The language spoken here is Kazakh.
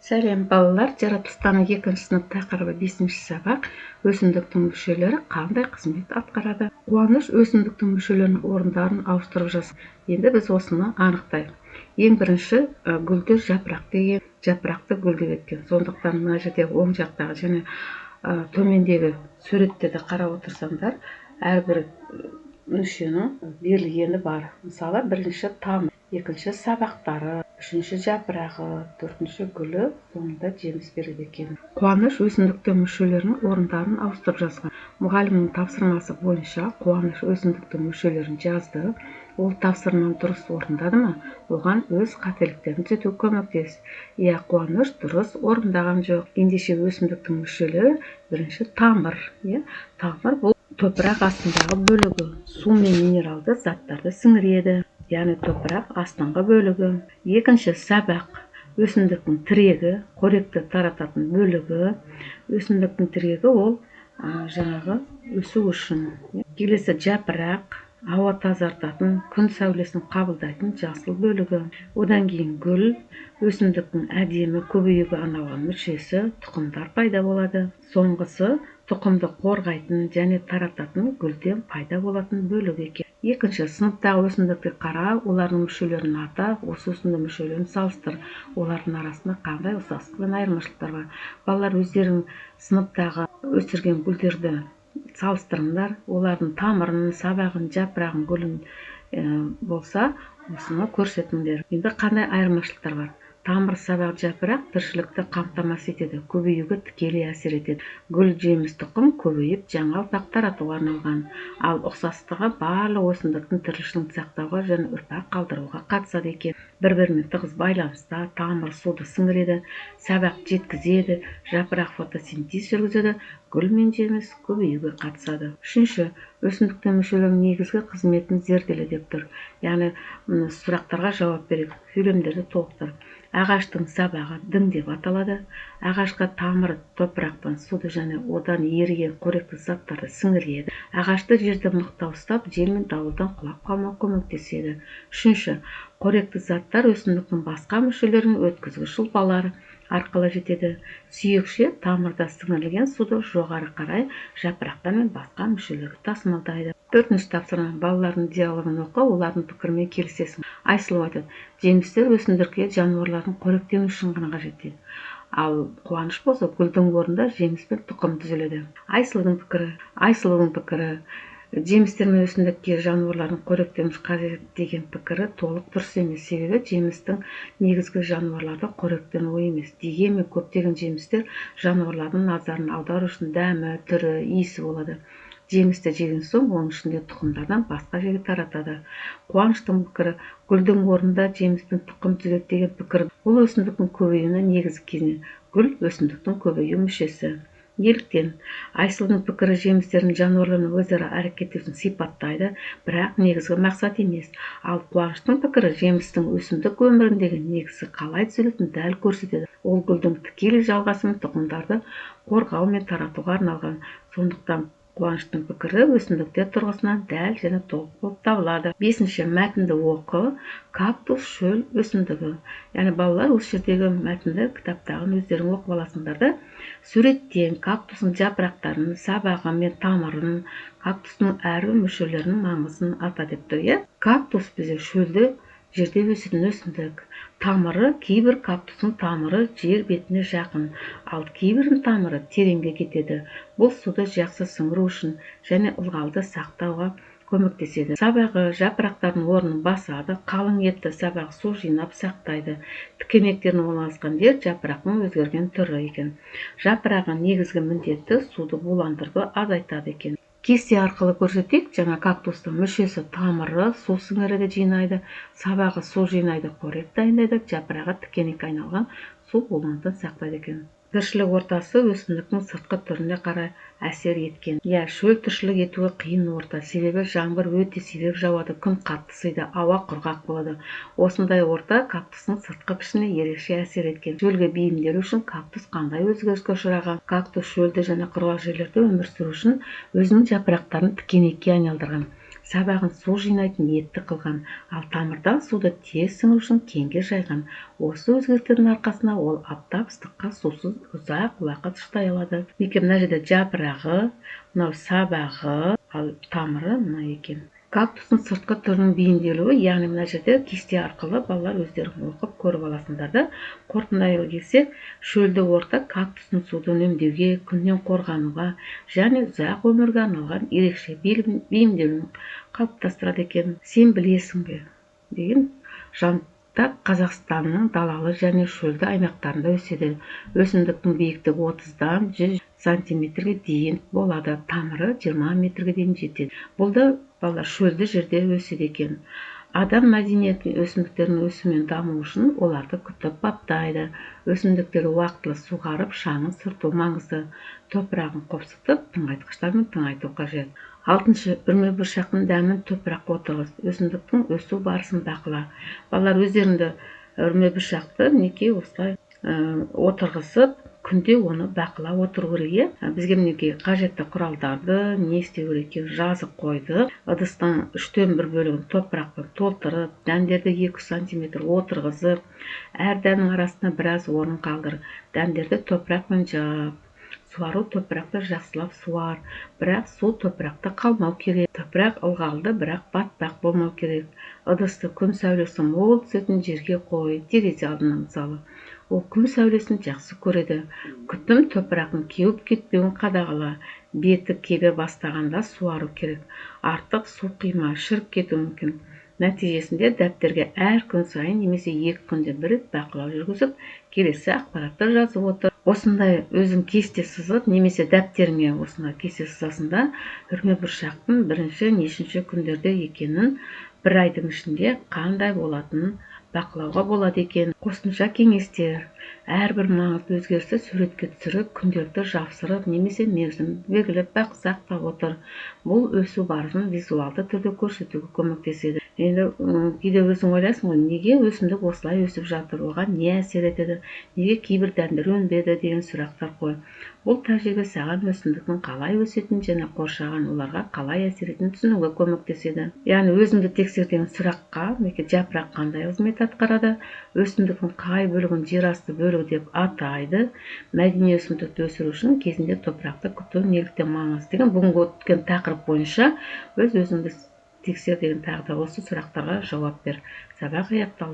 Сәлем балалар, жаратылыстану 2 сынып тақырыбы 5 сабақ. Өсімдіктің мүшелері қандай қызмет атқарады? Қуаныш өсімдіктің мүшелерінің орындарын ауыстырып жасайды. Енді біз осыны анықтайық. Ең бірінші гүлдер жапырақ деген, жапырақты гүлдеп еткен. Сондықтан мына жерде оң жақтағы және төмендегі суреттерді қарап отырсаңдар, әрбір мүшенің берілгені бар. Мысалы, бірінші тамыр, екінші сабақтары, үшінші жапырағы, төртінші гүлі, соңында жеміс береді екен. Қуаныш өсімдіктің мүшелерінің орындарын ауыстырып жазған. Мұғалімнің тапсырмасы бойынша Қуаныш өсімдіктің мүшелерін жазды. Ол тапсырманы дұрыс орындады ма? Оған өз қателіктерін түзетуге көмектес. Қуаныш дұрыс орындаған жоқ. Ендеше өсімдіктің мүшелері бірінші тамыр. Тамыр бұл топырақ астындағы бөлігі. Су мен минералды заттарды сіңіреді. Яғни топырақ астыңғы бөлігі. Екінші сабақ. Өсімдіктің тірегі, қоректі тарататын бөлігі. Өсімдіктің тірегі ол жаңағы өсу үшін. Келесі жапырақ, ауа тазартатын, күн сәулесін қабылдайтын жасыл бөлігі. Одан кейін гүл, өсімдіктің әдемі көбеюге арналған мүшесі, тұқымдар пайда болады. Соңғысы тұқымды қорғайтын және тарататын гүлден пайда болатын бөлігі екен. Екінші сыныптағы өсімдікті қара, олардың мүшелерін ата, осы өсімдік мүшелерін салыстыр. Олардың арасында қандай ұқсастық пен айырмашылықтар бар? Балалар өздерінің сыныптағы өсірген гүлдерді салыстырыңдар. Олардың тамырын, сабағын, жапырағын, гүлін болса, осыны көрсетіңдер. Енді қандай айырмашылықтар бар? Тамыр, сабақ, жапырақ тіршілікті қамтамасыз етеді, көбеюге тікелей әсер етеді. Гүл, жеміс, тұқым көбейіп, жаңа ұрпақ таратуға арналған. Ал ұқсастығы барлық өсімдіктің тіршілігін сақтауға және ұрпақ қалдыруға қатысады екен. Бір-бірімен тығыз байланыста, тамыр суды сіңіреді, сабақ жеткізеді, жапырақ фотосинтез жүргізеді, гүл мен жеміс көбеюге қатысады. Үшінші, өсімдіктің мүшелерінің негізгі қызметін зерделе деп тұр. Яғни сұрақтарға жауап береді, сөйлемдерді толықтыр. Ағаштың сабағы дің деп аталады. Ағашқа тамыры топырақтан суды және одан еріген қоректі заттарды сіңіреді. Ағашты жерді мықтау ұстап, жел мен дауылдан құлап қалмауға көмектеседі. Үшінші, қоректі заттар өсімдіктің басқа мүшелерінің өткізгіш ұлпалары арқылы жетеді. Сүйекше тамырда сіңірілген суды жоғары қарай жапырақтар мен басқа мүшелерге тасымалдайды. Төртінші тапсырма. Балалардың диалогын оқы, олардың пікірімен келісесің. Айсұлу айтады: жемістер өсімдікке жануарлардың қоректену үшін ғана қажет дейді. Ал Қуаныш болса, гүлдің орнында жеміс пен тұқым түзіледі. Айсұлудың пікірі жемістер мен өсімдікке жануарлардың қоректену қажет деген пікірі толық дұрыс емес. Себебі жемістің негізгі жануарларды қоректену емес. Дегенмен көптеген жемістер жануарлардың назарын аудару үшін дәмі, түрі, иісі болады. Жемісті жеген соң, оның ішінде тұқымдардан басқа жерге таратады. Қуаныштың пікірі гүлдің орнында жеміс пен тұқым түзеді деген пікір. Бұл өсімдіктің көбеюіне негізгі кезең. Гүл өсімдіктің көбею мүшесі. Неліктен? Айсұлудың пікірі жемістердің жануарлармен өзара әрекеттесуін сипаттайды, бірақ негізгі мақсат емес. Ал Қуаныштың пікірі жемістің өсімдік өміріндегі негізі қалай түзелетінін дәл көрсетеді. Ол гүлдің тікелей жалғасы мен тұқымдарды қорғау мен таратуға арналған. Сондықтан Қуаныштың пікірі өсімдіктер тұрғысынан дәл және толық болып табылады. Бесінші, мәтінді оқы. Кактус шөл өсімдігі. Яғни балалар осы жердегі мәтінді кітаптағын өздерің оқып аласыңдар да. Суреттен кактустың жапырақтарын, сабағы мен тамырын, кактустың әрбір мүшелерінің маңызын ата деп тұр. Кактус бізде шөлді жерде өсетін өсімдік. Тамыры, кейбір кактустың тамыры жер бетіне жақын, ал кейбірінің тамыры тереңге кетеді. Бұл суды жақсы сіңіру үшін және ылғалды сақтауға көмектеседі. Сабағы жапырақтардың орнын басады, қалың етті сабағы су жинап сақтайды. Тікенектердің орналасқан жер жапырақтың өзгерген түрі екен. Жапырағы негізгі міндеті суды буландыруды азайтады екен. Кесте арқылы көрсетейік. Жаңа кактустың мүшесі тамыры су сіңіреді, жинайды, сабағы су жинайды, қорек дайындайды, жапырағы тікенекке айналған су буландыруды сақтайды екен. Тіршілік ортасы өсімдіктің сыртқы түріне қарай әсер еткен. Шөл тіршілік етуі қиын орта, себебі жаңбыр өте сирек жауады, күн қаттысыйды, ауа құрғақ болады. Осындай орта кактустың сыртқы пішіне ерекше әсер еткен. Шөлге бейімделу үшін кактус қандай өзгеріске ұшыраған? Кактус шөлді және құрғақ жерлерде өмір сүру үшін өзінің жапырақтарын тікенекке айналдырған. сабағын су жинайтын ниетті қылған, ал тамырдан суды тез сіңу үшін кеңге жайған. Осы өзгерістердің арқасында ол аптап ыстыққа сусыз ұзақ уақыт шыдай алады. Мінекей мына жерде жапырағы, мынау сабағы, ал тамыры мына екен. Кактустың сыртқы түрінің бейімделуі, яғни мына жерде кесте арқылы балалар өздерің оқып көріп аласыңдар. Қорытындылай келсек, шөлді орта кактустың суды үнемдеуге, күннен қорғануға және ұзақ өмірге арналған ерекше бейімделуін қалыптастырады екен. Сен білесің бе деген жанттар Қазақстанның далалы және шөлді аймақтарында өседі. Өсімдіктің биіктігі 30-дан 100 сантиметрге дейін болады. Тамыры 20 метрге дейін жетеді. Бұл да балалар шөлді жерде өседі екен. Адам мәдениетін өсімдіктердің өсуімен даму үшін оларды күтіп баптайды. Өсімдіктерді уақытылы суғарып, шаңын сүрту маңызды. Топырағын қопсытып, тыңайтқыштармен тыңайту қажет. 6. Үрме бұршақтың дәмін топыраққа отырғыз. Өсімдіктің өсу барысын бақыла. Балалар өздеріңді үрме бұршақты мінекей осылай отырғызып, күнде оны бақылап отыру керек. Бізге мінекей қажетті құралдарды не істеу керек екенін жазып қойдық. Ыдыстың 3/4 бөлігін топырақпен толтырып, дәндерді 2 сантиметр отырғызып, әр дәннің арасына біраз орын қалдыр. Дәндерді топырақпен жап. Суару топырақты жақсылап суар, бірақ су топырақта қалмау керек. Топырақ ылғалды, бірақ батпақ болмау керек. Ыдысты күн сәулесі мол түсетін жерге қой, терезе алдына мысалы. Ол күн сәулесін жақсы көреді. Күтім топырағын кеуіп кетпеуін қадағала. Беті кебе бастағанда суару керек. Артық су қима, шіріп кетуі мүмкін. Нәтижесінде дәптерге әр күн сайын немесе 2 күнде бір рет бақылау жүргізіп, келесі ақпаратты жазып отыр. Осындай өзің кесте сызып, немесе дәптеріңе осындай кесте сызасында, үрме бұршақтың бірінші, нешінші күндерде екенін, бір айдың ішінде қандай болатынын бақылауға болады екен. Қосымша кеңестер. Әрбір маңызды өзгерісті суретке түсіріп, күнделікті жапсырып, немесе мерзім белгілеп сақтап отыр. Бұл өсу барысын визуалды түрде көрсетуге көмектеседі. Енді кейде өзің ойлайсың ғой, неге өсімдік осылай өсіп жатыр, оған не әсер етеді, неге кейбір дәндер өнбеді деген сұрақтар қой. Бұл тәжірибе саған өсімдіктің қалай өсетінін және қоршаған оларға қалай әсер ететінін түсінуге көмектеседі. Яғни өзіңді тексер деген сұраққа, жапырақ қандай қызмет атқарады, өсімдіктің қай бөлігін жер асты бөлігі деп атайды, мәдени өсімдікті өсіру үшін кезінде топырақты күту неліктен маңызды деген бүгінгі өткен тақырып бойынша өзіңді тексер деген тағы да осы сұрақтарға жауап бер. Сабақ аяқталды.